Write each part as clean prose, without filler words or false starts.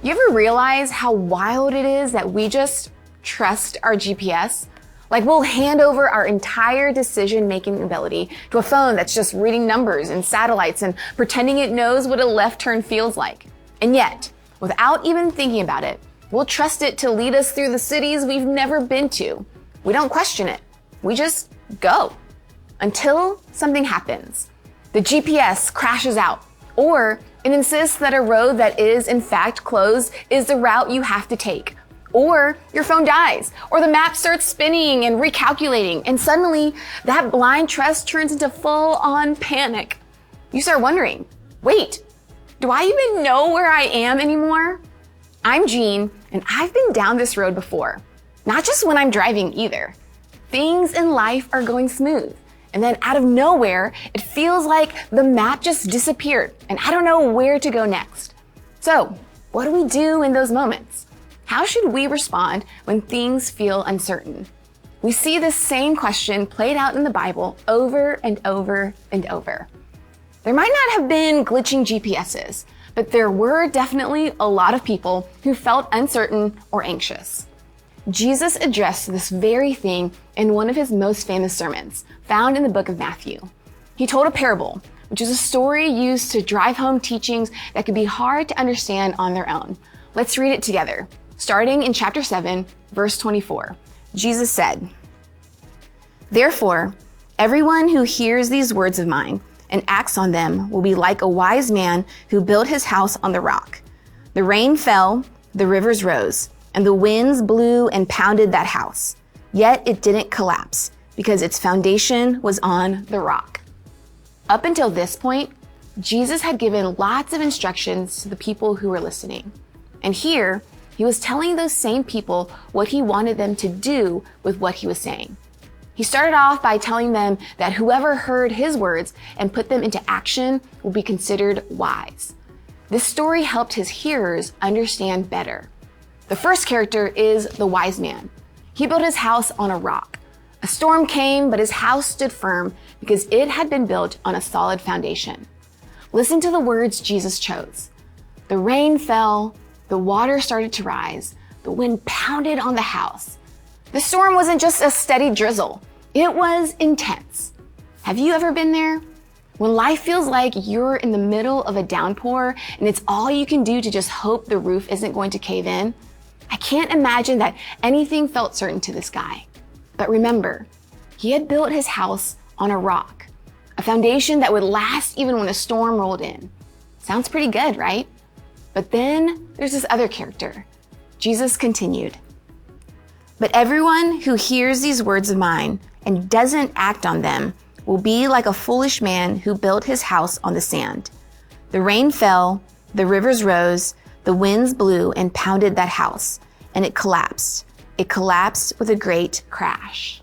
You ever realize how wild it is that we just trust our GPS? Like we'll hand over our entire decision-making ability to a phone that's just reading numbers and satellites and pretending it knows what a left turn feels like. And yet, without even thinking about it, we'll trust it to lead us through the cities we've never been to. We don't question it. We just go. Until something happens. The GPS crashes out, or it insists that a road that is in fact closed is the route you have to take. Or your phone dies, or the map starts spinning and recalculating, and suddenly that blind trust turns into full-on panic. You start wondering, wait, do I even know where I am anymore? I'm Jean, and I've been down this road before. Not just when I'm driving either. Things in life are going smooth, and then out of nowhere, it feels like the map just disappeared, and I don't know where to go next. So, what do we do in those moments? How should we respond when things feel uncertain? We see this same question played out in the Bible over and over and over. There might not have been glitching GPSs, but there were definitely a lot of people who felt uncertain or anxious. Jesus addressed this very thing in one of his most famous sermons, found in the book of Matthew. He told a parable, which is a story used to drive home teachings that could be hard to understand on their own. Let's read it together. Starting in chapter 7, verse 24, Jesus said, "Therefore, everyone who hears these words of mine and acts on them will be like a wise man who built his house on the rock. The rain fell, the rivers rose, and the winds blew and pounded that house. Yet it didn't collapse because its foundation was on the rock." Up until this point, Jesus had given lots of instructions to the people who were listening. And here, he was telling those same people what he wanted them to do with what he was saying. He started off by telling them that whoever heard his words and put them into action will be considered wise. This story helped his hearers understand better. The first character is the wise man. He built his house on a rock. A storm came, but his house stood firm because it had been built on a solid foundation. Listen to the words Jesus chose. The rain fell, the water started to rise, the wind pounded on the house. The storm wasn't just a steady drizzle. It was intense. Have you ever been there? When life feels like you're in the middle of a downpour and it's all you can do to just hope the roof isn't going to cave in? I can't imagine that anything felt certain to this guy. But remember, he had built his house on a rock, a foundation that would last even when a storm rolled in. Sounds pretty good, right? But then there's this other character. Jesus continued, "But everyone who hears these words of mine and doesn't act on them will be like a foolish man who built his house on the sand. The rain fell, the rivers rose, the winds blew and pounded that house, and it collapsed. It collapsed with a great crash."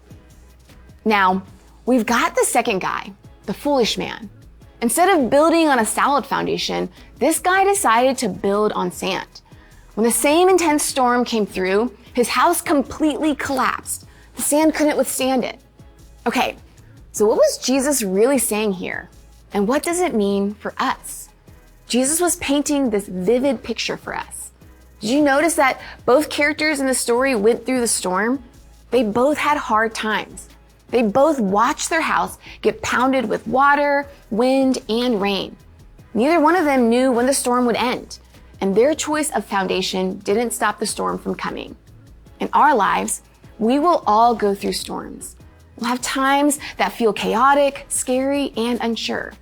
Now, we've got the second guy, the foolish man. Instead of building on a solid foundation, this guy decided to build on sand. When the same intense storm came through, his house completely collapsed. The sand couldn't withstand it. Okay, so what was Jesus really saying here? And what does it mean for us? Jesus was painting this vivid picture for us. Did you notice that both characters in the story went through the storm? They both had hard times. They both watched their house get pounded with water, wind, and rain. Neither one of them knew when the storm would end, and their choice of foundation didn't stop the storm from coming. In our lives, we will all go through storms. We'll have times that feel chaotic, scary, and unsure.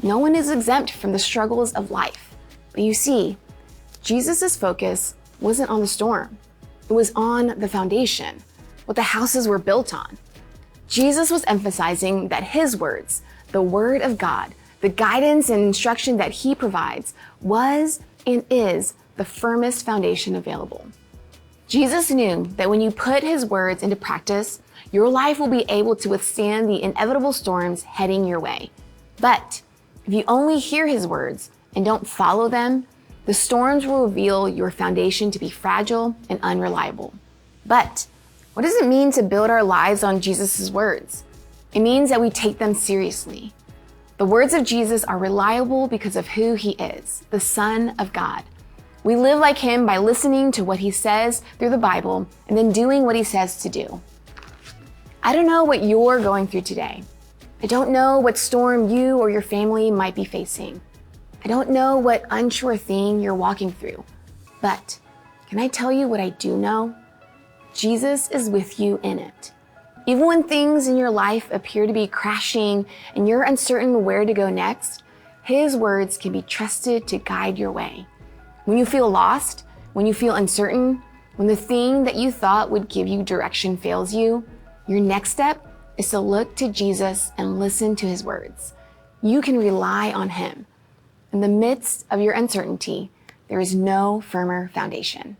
No one is exempt from the struggles of life. But you see, Jesus' focus wasn't on the storm. It was on the foundation, what the houses were built on. Jesus was emphasizing that his words, the word of God, the guidance and instruction that he provides, was and is the firmest foundation available. Jesus knew that when you put his words into practice, your life will be able to withstand the inevitable storms heading your way. But if you only hear his words and don't follow them, the storms will reveal your foundation to be fragile and unreliable. But what does it mean to build our lives on Jesus' words? It means that we take them seriously. The words of Jesus are reliable because of who he is, the Son of God. We live like him by listening to what he says through the Bible and then doing what he says to do. I don't know what you're going through today. I don't know what storm you or your family might be facing. I don't know what unsure thing you're walking through. But can I tell you what I do know? Jesus is with you in it. Even when things in your life appear to be crashing and you're uncertain where to go next, his words can be trusted to guide your way. When you feel lost, when you feel uncertain, when the thing that you thought would give you direction fails you, your next step is to look to Jesus and listen to his words. You can rely on him. In the midst of your uncertainty, there is no firmer foundation.